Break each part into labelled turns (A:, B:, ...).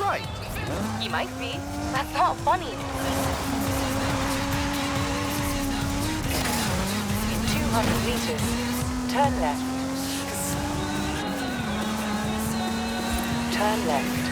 A: right?
B: You might be. That's not funny. In 200 meters, turn left. Turn left.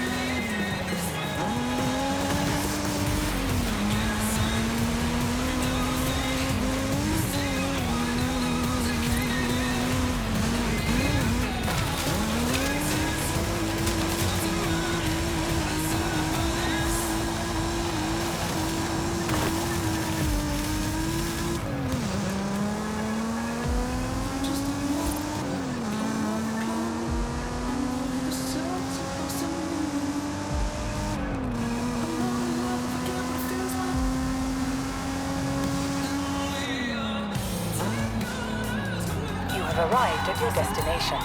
B: Arrived at your destination.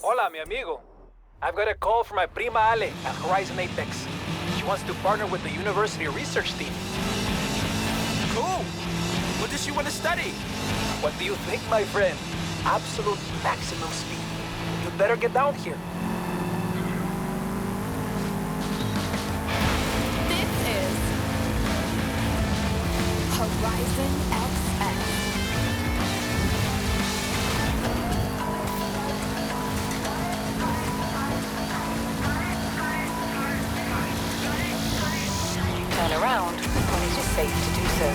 A: Hola, mi amigo. I've got a call from my prima Ale at Horizon Apex. She wants to partner with the university research team.
C: Cool. What does she want to study?
A: What do you think, my friend? Absolute maximum speed. You better get down here.
D: This is Horizon XX.
B: Turn around when it is safe to do so.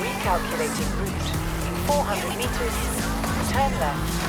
B: Recalculating route. In 400 meters, turn left.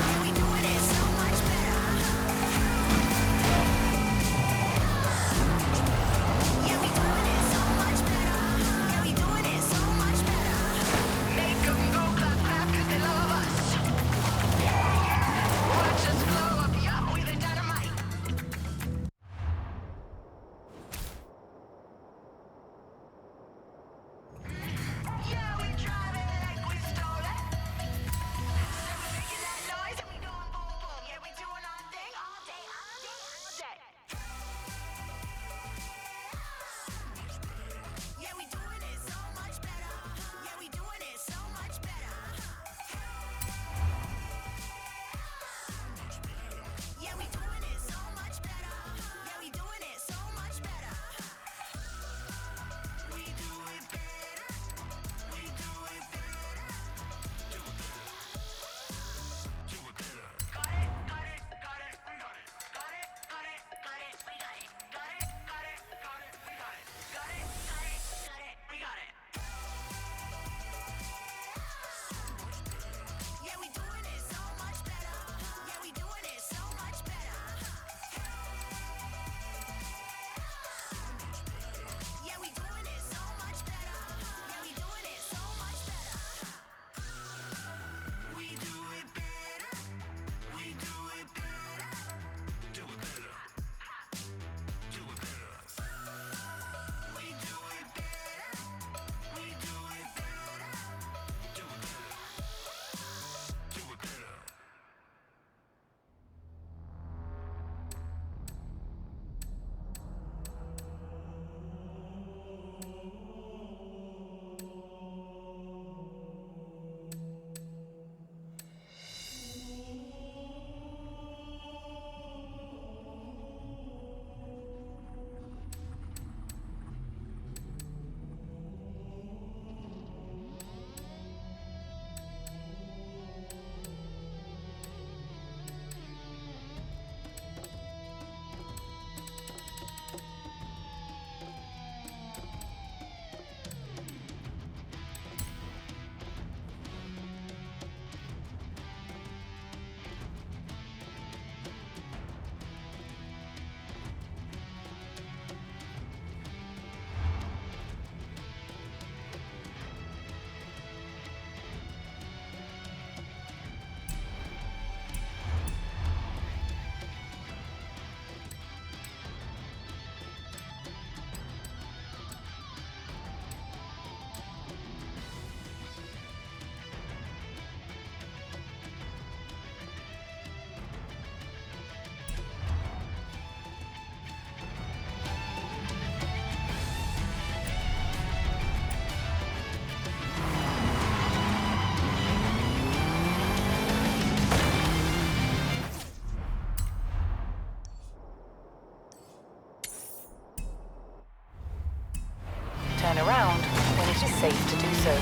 B: Turn around when it is safe to do so.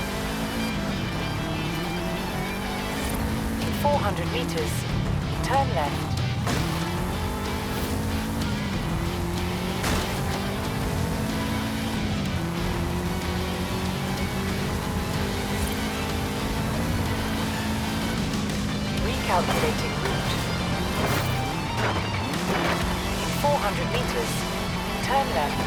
B: In 400 meters, turn left. Calculating route. In 400 meters, turn left.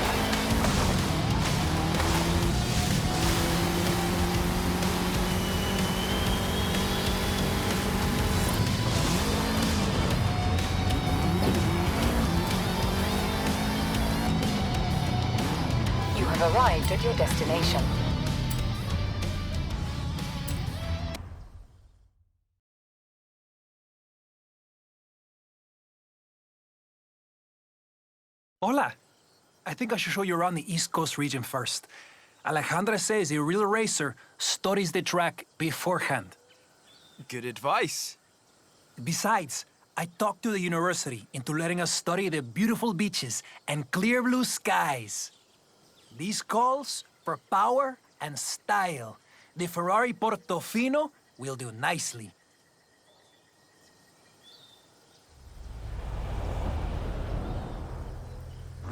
B: You have arrived at your destination.
A: Hola. I think I should show you around the East Coast region first. Alejandra says a real racer studies the track beforehand.
C: Good advice.
A: Besides, I talked to the university into letting us study the beautiful beaches and clear blue skies. These calls for power and style. The Ferrari Portofino will do nicely.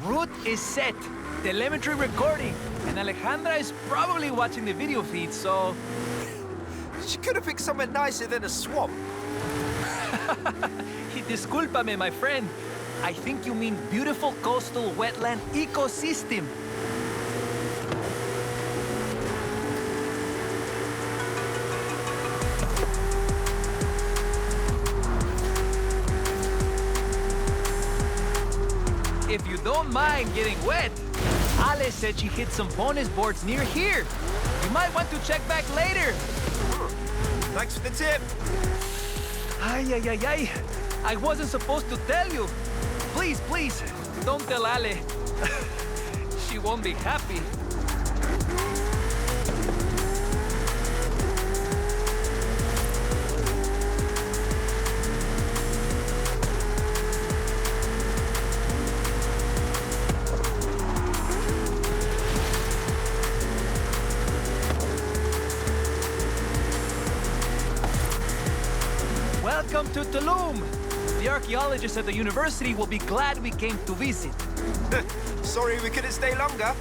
A: Route is set, telemetry recording, and Alejandra is probably watching the video feed, so...
C: She could have picked somewhere nicer than a swamp.
A: Discúlpame, my friend. I think you mean beautiful coastal wetland ecosystem. If you don't mind getting wet, Ale said she hit some bonus boards near here. You might want to check back later.
C: Thanks for the tip.
A: Ay. I wasn't supposed to tell you. Please, don't tell Ale. She won't be happy. Welcome to Tulum. The archaeologists at the university will be glad we came to visit.
C: Sorry we couldn't stay longer.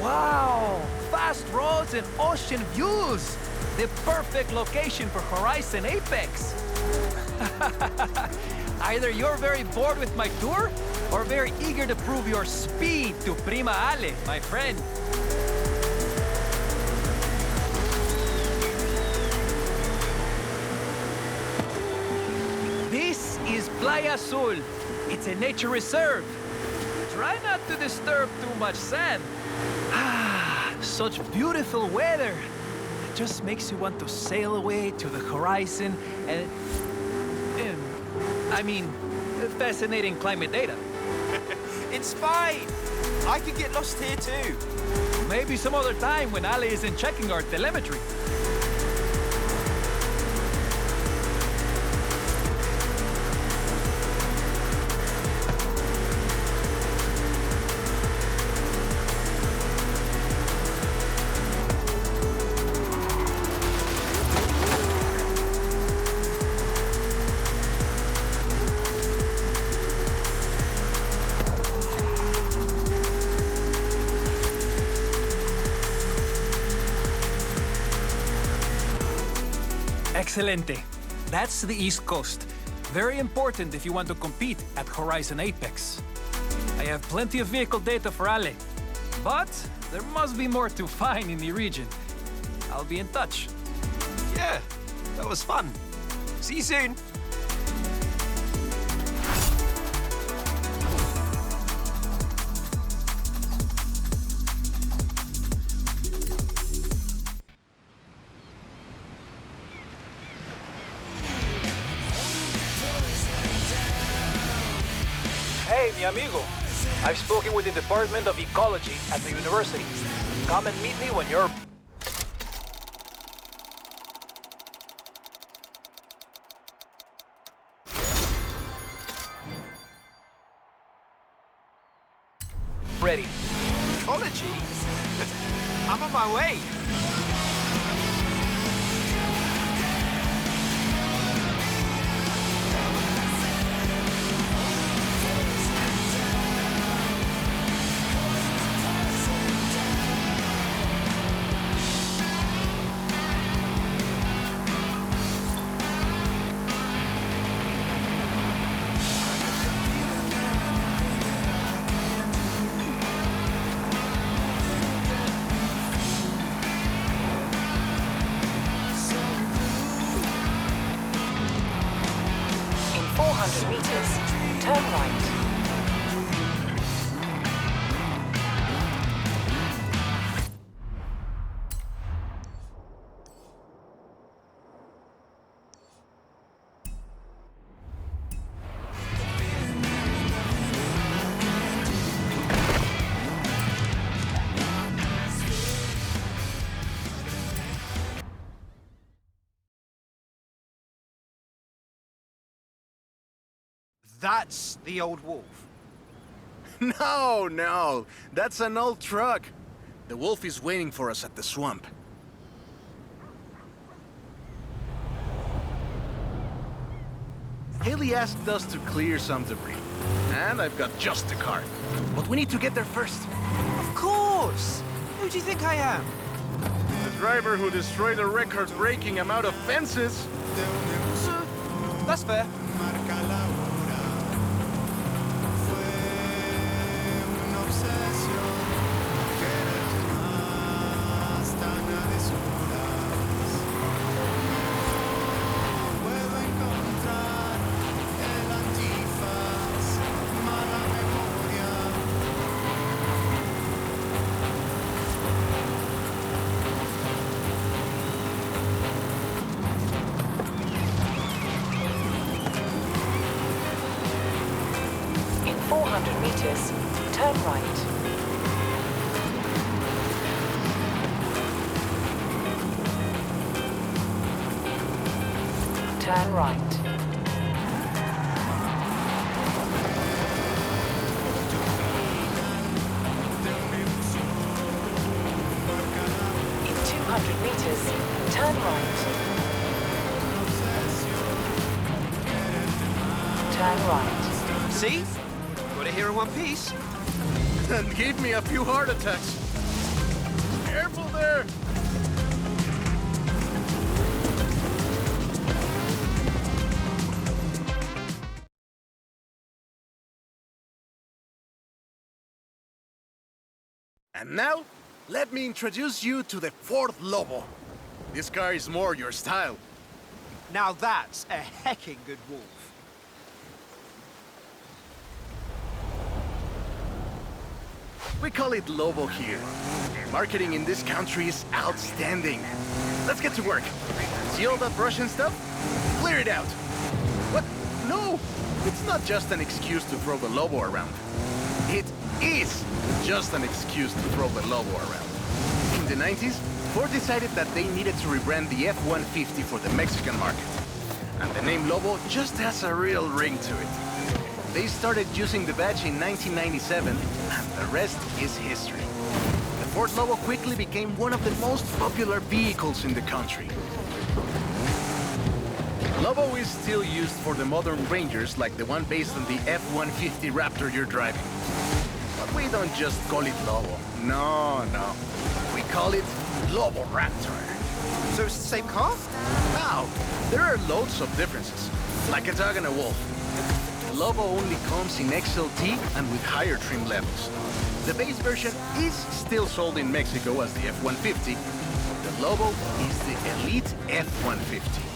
A: Wow! Fast roads and ocean views! The perfect location for Horizon Apex! Either you're very bored with my tour, or very eager to prove your speed to Prima Ale, my friend. This is Playa Azul. It's a nature reserve. Try not to disturb too much sand. Ah, such beautiful weather. It just makes you want to sail away to the horizon and I mean, fascinating climate data.
C: It's fine. I could get lost here too.
A: Maybe some other time when Ale isn't checking our telemetry. Excelente. That's the East Coast. Very important if you want to compete at Horizon Apex. I have plenty of vehicle data for Ale, but there must be more to find in the region. I'll be in touch.
C: Yeah, that was fun. See you soon.
A: Hey, mi amigo. I've spoken with the Department of Ecology at the university. Come and meet me when you're... ready.
C: Ecology? I'm on my way.
B: 200 meters, turn right.
C: That's the old wolf.
E: No, no, that's an old truck. The wolf is waiting for us at the swamp. Haley asked us to clear some debris, and I've got just the car. But we need to get there first.
C: Of course! Who do you think I am?
E: The driver who destroyed a record-breaking amount of fences.
C: That's fair.
B: In 400 meters, turn right. Turn right. In 200 meters, turn right. Turn right.
C: See? Got it here in one piece.
E: And gave me a few heart attacks. Careful there! And now, let me introduce you to the Ford Lobo. This car is more your style.
C: Now that's a hecking good wolf.
E: We call it Lobo here. Marketing in this country is outstanding. Let's get to work. See all that brush and stuff? Clear it out. What? No! It's not just an excuse to throw the Lobo around. It is just an excuse to throw the Lobo around. In the 90s, Ford decided that they needed to rebrand the F-150 for the Mexican market. And the name Lobo just has a real ring to it. They started using the badge in 1997, and the rest is history. The Ford Lobo quickly became one of the most popular vehicles in the country. Lobo is still used for the modern Rangers like the one based on the F-150 Raptor you're driving. But we don't just call it Lobo. No, no. We call it Lobo Raptor.
C: So it's the same car?
E: Now, there are loads of differences, like a dog and a wolf. The Lobo only comes in XLT and with higher trim levels. The base version is still sold in Mexico as the F-150, but the Lobo is the elite F-150.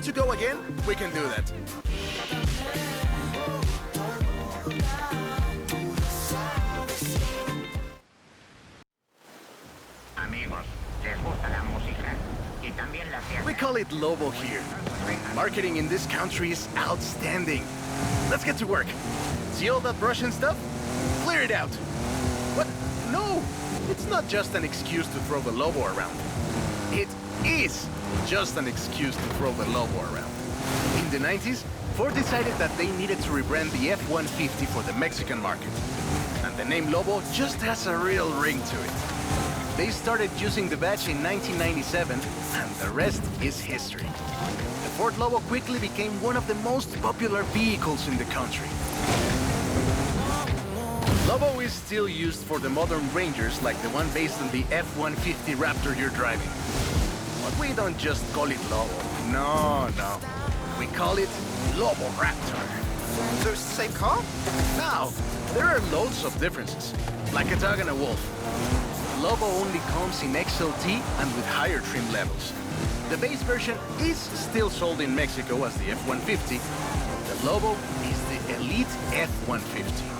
E: want to go again? We can do that.
F: Amigos, ¿les gusta la música? Y también la fiesta.
E: We call it Lobo here. Marketing in this country is outstanding. Let's get to work. See all that Russian stuff? Clear it out. What? No! It's not just an excuse to throw the Lobo around. It is just an excuse to throw the Lobo around. In the 90s, Ford decided that they needed to rebrand the F-150 for the Mexican market. And the name Lobo just has a real ring to it. They started using the badge in 1997, and the rest is history. The Ford Lobo quickly became one of the most popular vehicles in the country. Lobo is still used for the modern Rangers like the one based on the F-150 Raptor you're driving. But we don't just call it Lobo. No. We call it Lobo Raptor.
C: So it's the same car?
E: Now, there are loads of differences, like a dog and a wolf. Lobo only comes in XLT and with higher trim levels. The base version is still sold in Mexico as the F-150. The Lobo is the elite F-150.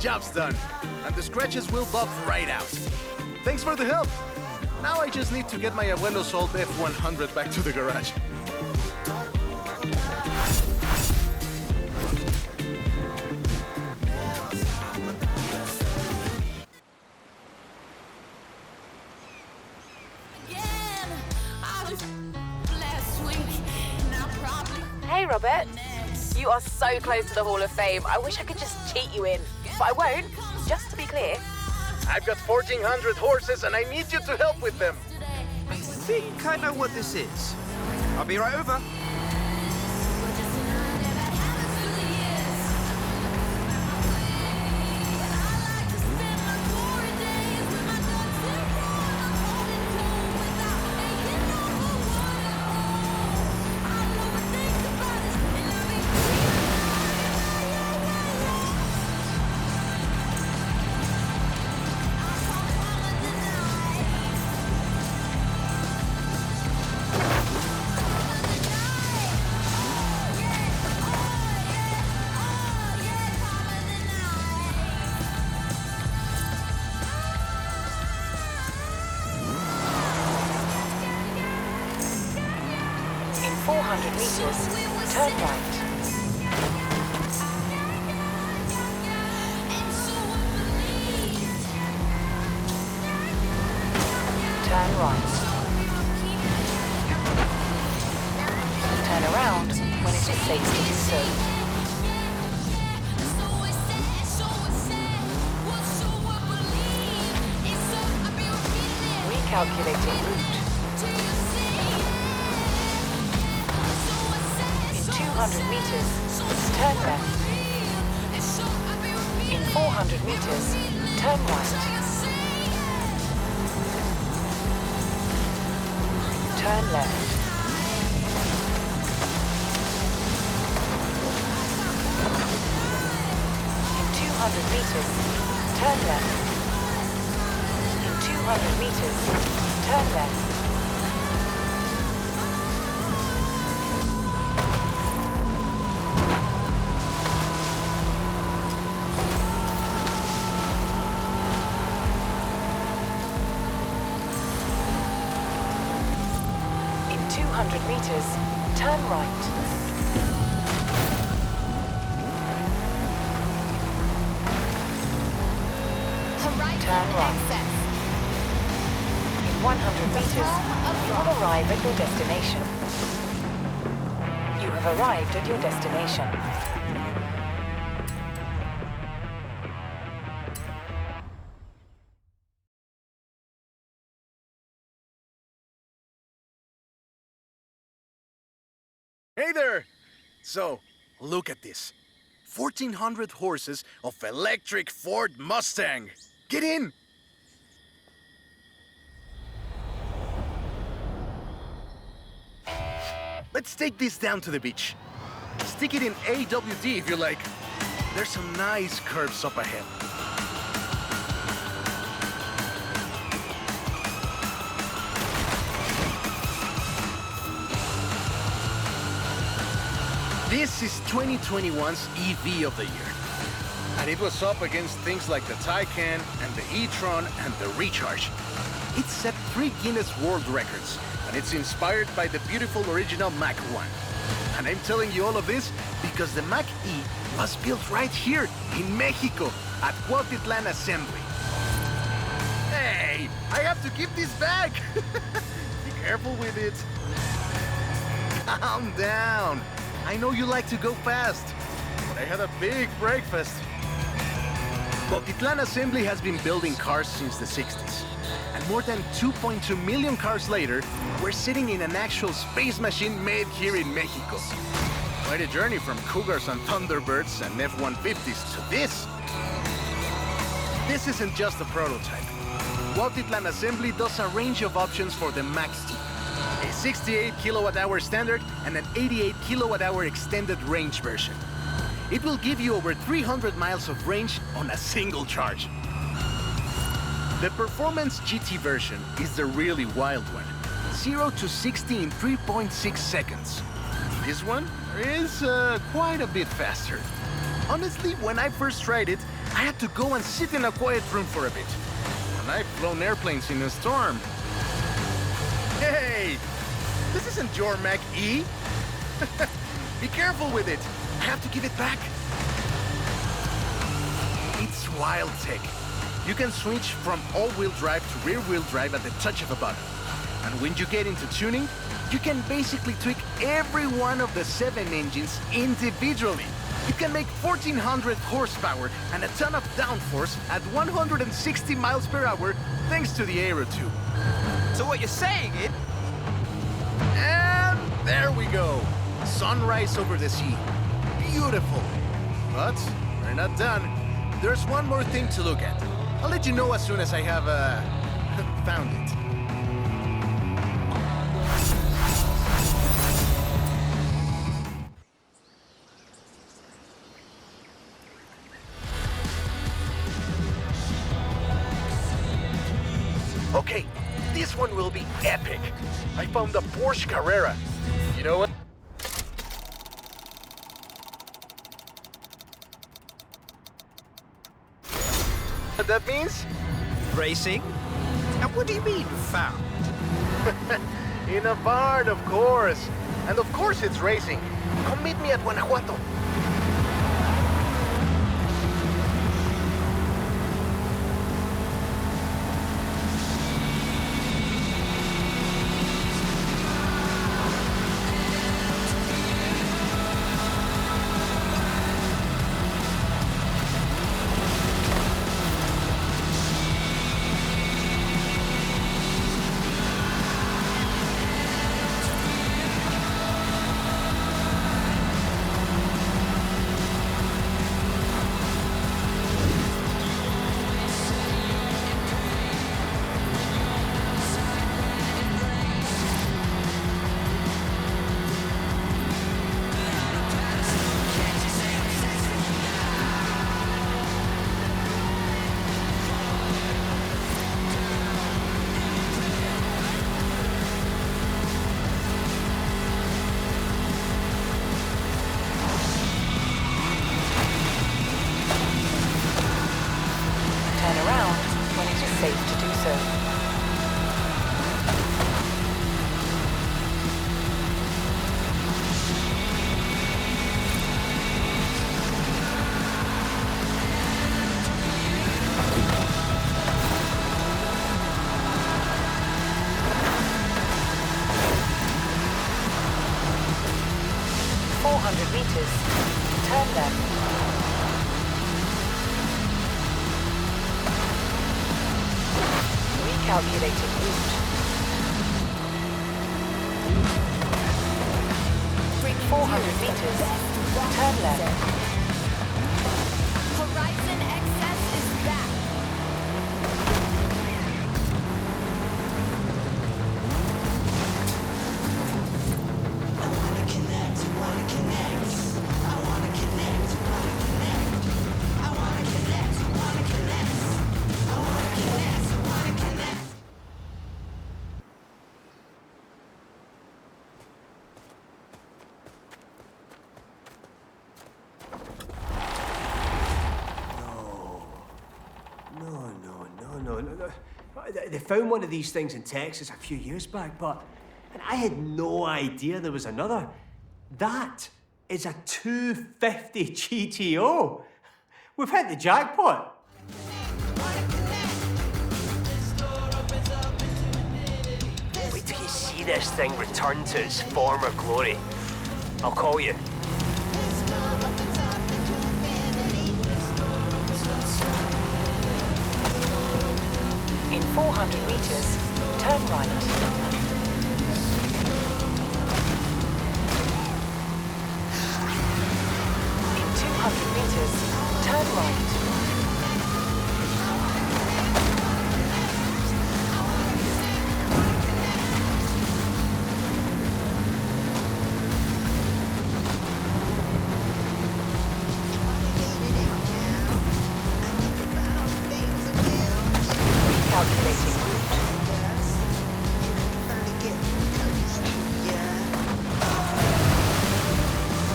E: Job's done, and the scratches will buff right out. Thanks for the help. Now I just need to get my abuelo's old F-100 back to the garage.
B: Hey, Robert. You are so close to the Hall of Fame. I wish I could just cheat you in, but I won't. Just to be clear.
E: I've got 1,400 horses, and I need you to help with them.
C: I think I know what this is. I'll be right over.
B: 200 meters, turn right. Turn right. Turn around when it is safe to do so. Recalculating route. In 200 meters, turn left. In 400 meters, turn right. Turn left. In 200 meters, turn left. In 200 meters, turn left. In 200 meters, turn right.
D: Horizon
B: Turn right.
D: access.
B: In 100 meters, you will arrive at your destination. You have arrived at your destination.
E: Hey there! So, look at this. 1,400 horses of electric Ford Mustang. Get in! Let's take this down to the beach. Stick it in AWD if you like. There's some nice curves up ahead. This is 2021's EV of the year. And it was up against things like the Taycan and the e-tron and the Recharge. It set 3 Guinness World Records, and it's inspired by the beautiful original Mach 1. And I'm telling you all of this because the Mach E was built right here in Mexico at Cuautitlán Assembly. Hey, I have to keep this back. Be careful with it. Calm down. I know you like to go fast, but I had a big breakfast. Cuautitlán Assembly has been building cars since the 60s. And more than 2.2 million cars later, we're sitting in an actual space machine made here in Mexico. Quite a journey from Cougars and Thunderbirds and F-150s to this. This isn't just a prototype. Cuautitlán Assembly does a range of options for the Mach-E. A 68 kilowatt-hour standard and an 88 kilowatt-hour extended range version. It will give you over 300 miles of range on a single charge. The Performance GT version is the really wild one. 0 to 60 in 3.6 seconds. This one is quite a bit faster. Honestly, when I first tried it, I had to go and sit in a quiet room for a bit. And I've flown airplanes in a storm. Hey! This isn't your Mach-E. Be careful with it. I have to give it back. It's wild tech. You can switch from all-wheel drive to rear-wheel drive at the touch of a button. And when you get into tuning, you can basically tweak every one of the 7 engines individually. You can make 1,400 horsepower and a ton of downforce at 160 miles per hour thanks to the Aero tube.
C: So what you're saying is...
E: And there we go. Sunrise over the sea. Beautiful. But we're not done. There's one more thing to look at. I'll let you know as soon as I have, found it. Okay, this one will be epic. I found the Porsche Carrera. You know what? What that means?
C: Racing? And what do you mean, found?
E: In a barn, of course. And of course it's racing. Come meet me at Guanajuato.
B: Turn around when it is safe to do so. Meters. Turn left. Recalculating route. 400 meters. Turn left.
D: Horizon XS is back.
G: They found one of these things in Texas a few years back, but I had no idea there was another. That is a 250 GTO. We've hit the jackpot. Wait till you see this thing return to its former glory. I'll call you.
B: In 400 meters, turn right. In 200 meters, turn right. Calculating route.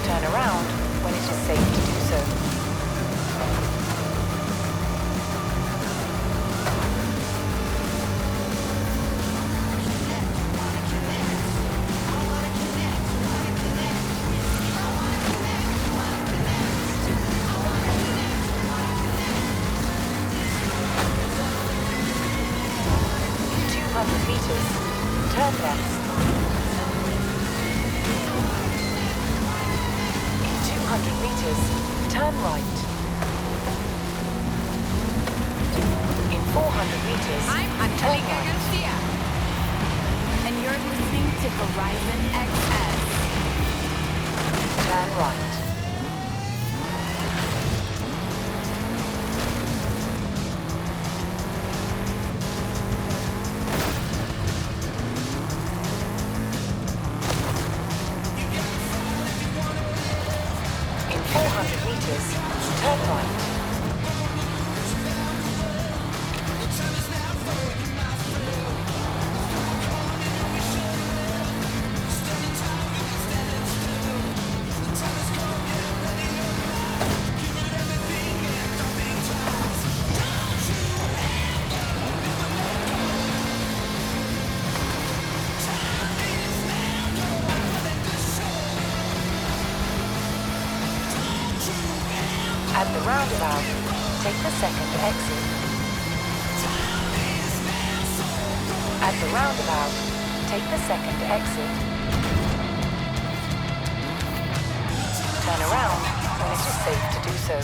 B: Turn around when it is safe to do so. Meters. Turn left. In 200 meters, turn right. In 400 meters,
D: I'm
B: turn
D: Angelica
B: right.
D: Garcia. And you're listening to Horizon XS.
B: Turn right. In 400 meters, turn right. At the roundabout, take the second exit. At the roundabout, take the second exit. Turn around when it is safe to do so.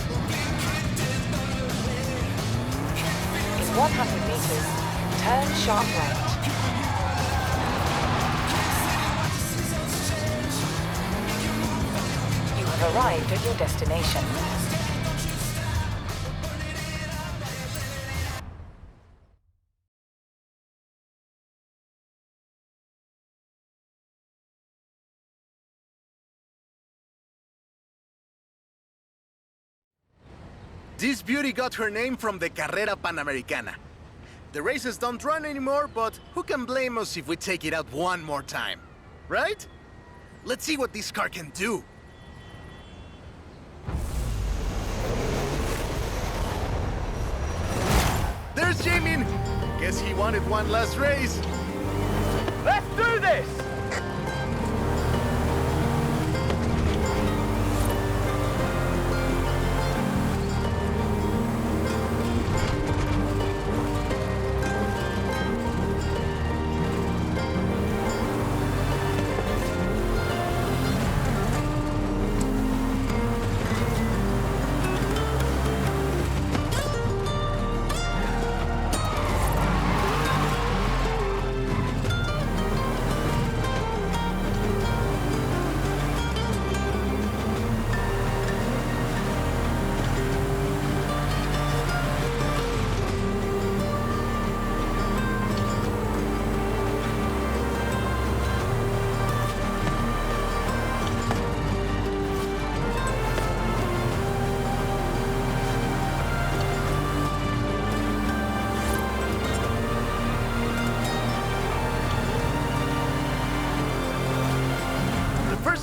B: In 100 meters, turn sharp right. You have arrived at your destination.
E: This beauty got her name from the Carrera Panamericana. The races don't run anymore, but who can blame us if we take it out one more time? Right? Let's see what this car can do. There's Jamin! Guess he wanted one last race.
C: Let's do this!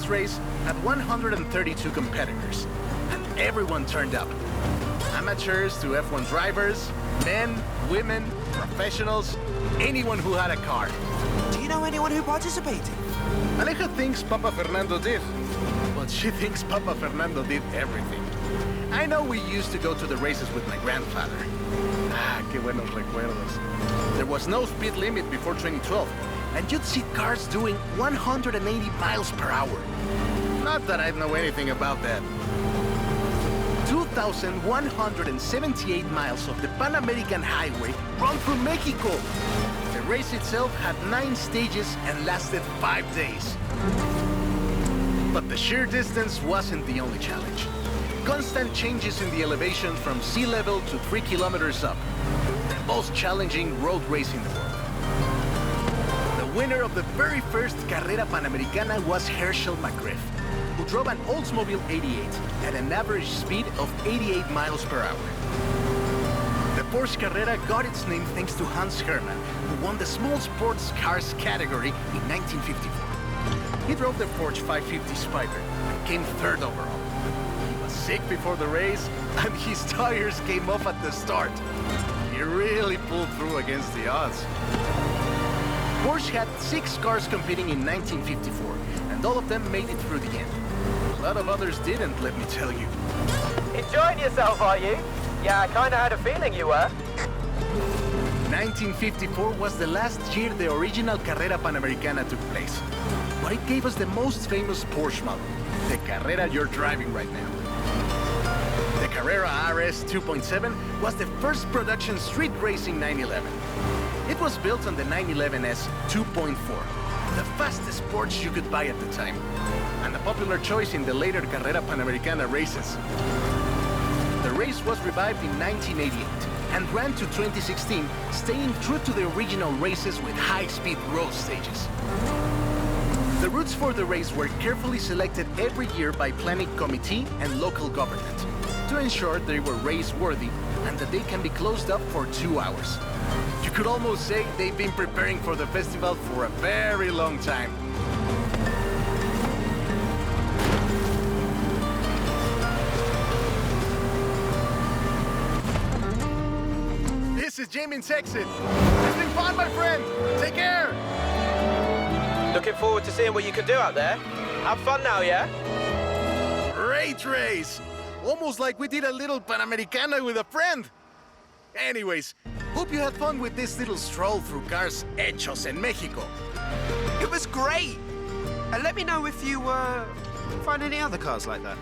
E: Race had 132 competitors, and everyone turned up. Amateurs to F1 drivers, men, women, professionals, anyone who had a car.
C: Do you know anyone who participated?
E: Aleja thinks Papa Fernando did, but she thinks Papa Fernando did everything. I know we used to go to the races with my grandfather. Ah, qué buenos recuerdos. There was no speed limit before 2012, and you'd see cars doing 180 miles per hour. Not that I know anything about that. 2,178 miles of the Pan American Highway run through Mexico. The race itself had 9 stages and lasted 5 days. But the sheer distance wasn't the only challenge. Constant changes in the elevation from sea level to 3 kilometers up. The most challenging road race in the world. The winner of the very first Carrera Panamericana was Herschel McGriff, who drove an Oldsmobile 88 at an average speed of 88 miles per hour. The Porsche Carrera got its name thanks to Hans Hermann, who won the small sports cars category in 1954. He drove the Porsche 550 Spider and came 3rd overall. He was sick before the race, and his tires came off at the start. He really pulled through against the odds. Porsche had 6 cars competing in 1954, and all of them made it through the end. A lot of others didn't, let me tell you.
C: Enjoying yourself, are you? Yeah, I kinda had a feeling you were.
E: 1954 was the last year the original Carrera Panamericana took place. But it gave us the most famous Porsche model, the Carrera you're driving right now. The Carrera RS 2.7 was the first production street racing 911. It was built on the 911S 2.4, the fastest Porsche you could buy at the time, and a popular choice in the later Carrera Panamericana races. The race was revived in 1988 and ran to 2016, staying true to the original races with high-speed road stages. The routes for the race were carefully selected every year by planning committee and local government to ensure they were race-worthy and that they can be closed up for 2 hours. You could almost say they've been preparing for the festival for a very long time. This is Jamin's exit. It's been fun, my friend. Take care.
C: Looking forward to seeing what you can do out there. Have fun now, yeah?
E: Great race. Almost like we did a little Panamericana with a friend. Anyways, hope you had fun with this little stroll through cars hechos en Mexico.
H: It was great. And let me know if you find any other cars like that.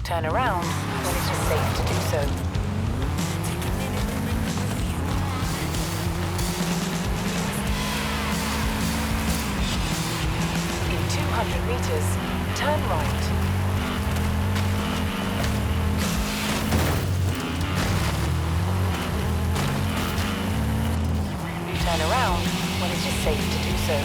B: Turn around when it is safe to do so. In 200 meters, turn right. Turn around when it is safe to do so.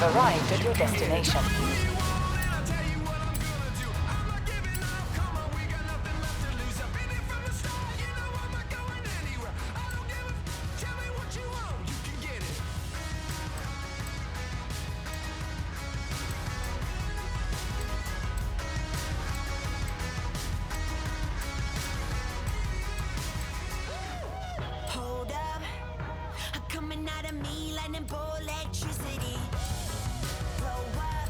B: have arrived at your destination.
I: Hold up, coming out of me, lightning bolt electricity. Blow up,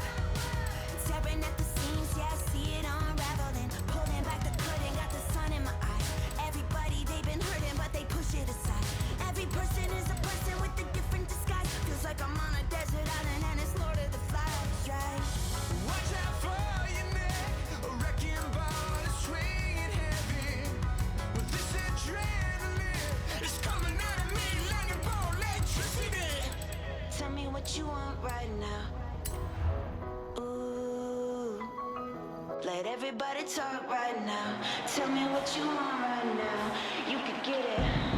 I: tearing at the seams, yeah, I see it unraveling. Pulling back the curtain, got the sun in my eye. Everybody, they've been hurting, but they push it aside. Every person is a person with a different disguise. Feels like I'm on a desert island and it's Lord of the Flies, right? Watch out for your neck, a wrecking ball is swinging heavy. With this adrenaline, it's coming out of me like a ball electricity. Tell me what you want right now. Ooh, let everybody talk right now. Tell me what you want right now. You could get it.